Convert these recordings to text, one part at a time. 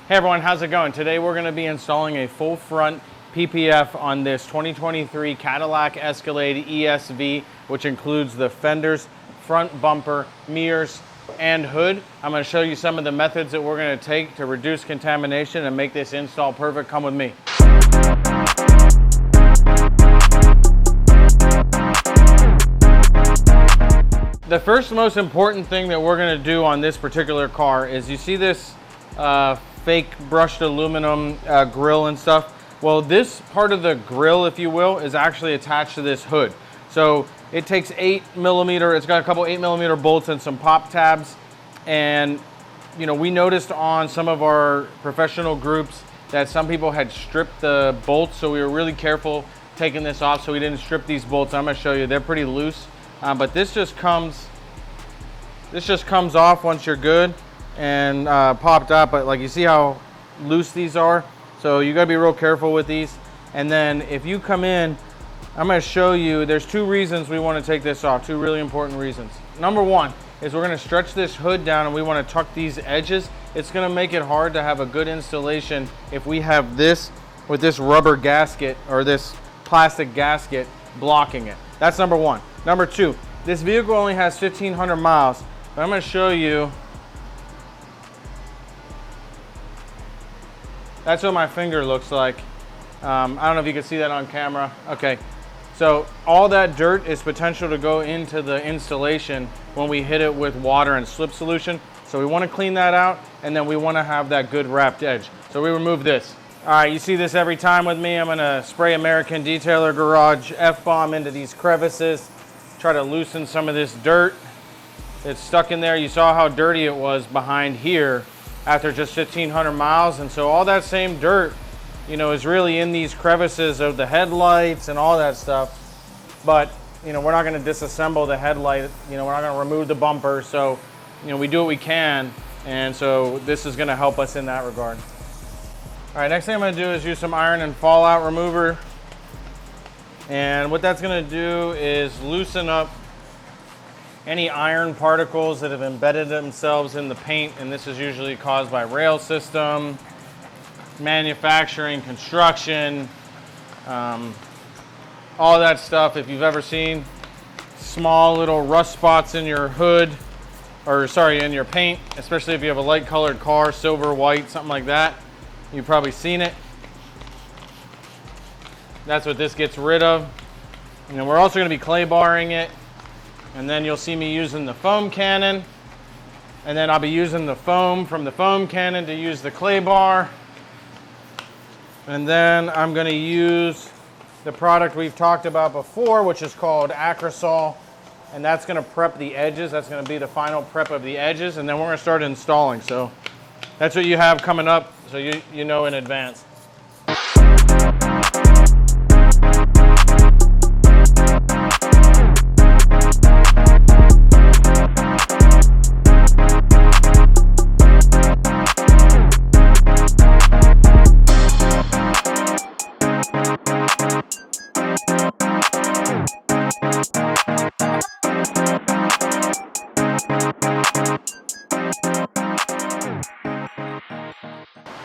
Hey everyone, how's it going? Today we're going to be installing a full front PPF on this 2023 Cadillac Escalade ESV, which includes the fenders, front bumper, mirrors, and hood. I'm going to show you some of the methods that we're going to take to reduce contamination and make this install perfect. Come with me. The first most important thing that we're going to do on this particular car is you see this fake brushed aluminum grill and stuff. Well, this part of the grill, if you will, is actually attached to this hood. So it takes 8mm, it's got a couple 8mm bolts and some pop tabs. And you know, we noticed on some of our professional groups that some people had stripped the bolts, so we were really careful taking this off so we didn't strip these bolts. I'm going to show you, they're pretty loose. But this just comes off once you're good and popped up. But like, you see how loose these are, so you got to be real careful with these. And then if you come in, I'm going to show you, there's two reasons we want to take this off, two really important reasons. Number one is we're going to stretch this hood down and we want to tuck these edges. It's going to make it hard to have a good installation if we have this with this rubber gasket or this plastic gasket blocking it. That's number one. Number two, this vehicle only has 1,500 miles, but I'm going to show you. That's what my finger looks like. I don't know if you can see that on camera. Okay, so all that dirt is potential to go into the installation when we hit it with water and slip solution. So we want to clean that out, and then we want to have that good wrapped edge. So we remove this. All right, you see this every time with me. I'm going to spray American Detailer Garage F-bomb into these crevices. Try to loosen some of this dirt that's stuck in there. You saw how dirty it was behind here after just 1,500 miles. And so all that same dirt, you know, is really in these crevices of the headlights and all that stuff. But, you know, we're not going to disassemble the headlight. You know, we're not going to remove the bumper. So, you know, we do what we can. And so this is going to help us in that regard. All right, next thing I'm going to do is use some iron and fallout remover. And what that's going to do is loosen up any iron particles that have embedded themselves in the paint. And this is usually caused by rail system, manufacturing, construction, all that stuff. If you've ever seen small little rust spots in your hood, or sorry, in your paint, especially if you have a light colored car, silver, white, something like that, you've probably seen it. That's what this gets rid of. And then we're also going to be clay barring it. And then you'll see me using the foam cannon. And then I'll be using the foam from the foam cannon to use the clay bar. And then I'm going to use the product we've talked about before, which is called Acrosol. And that's going to prep the edges. That's going to be the final prep of the edges. And then we're going to start installing. So that's what you have coming up, so you know in advance.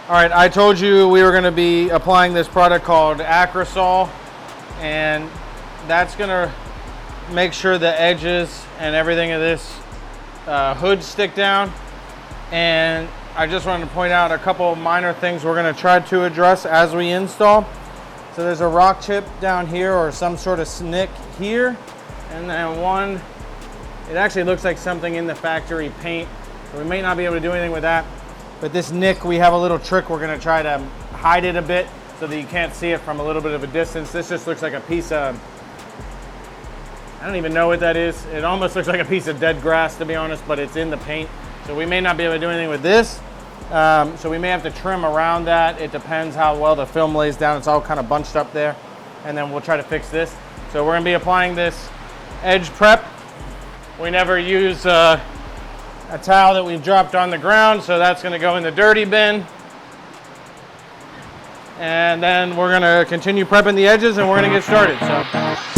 All right, I told you we were going to be applying this product called Acrosol, and that's going to make sure the edges and everything of this hood stick down. And I just wanted to point out a couple of minor things we're going to try to address as we install. So there's a rock chip down here or some sort of snick here, and then one, it actually looks like something in the factory paint, so we may not be able to do anything with that. But this nick, we have a little trick. We're going to try to hide it a bit so that you can't see it from a little bit of a distance. This just looks like a piece of, I don't even know what that is. It almost looks like a piece of dead grass, to be honest, but it's in the paint. So we may not be able to do anything with this. So we may have to trim around that. It depends how well the film lays down. It's all kind of bunched up there. And then we'll try to fix this. So we're going to be applying this edge prep. We never use a towel that we've dropped on the ground, so that's going to go in the dirty bin. And then we're going to continue prepping the edges and we're going to get started. So.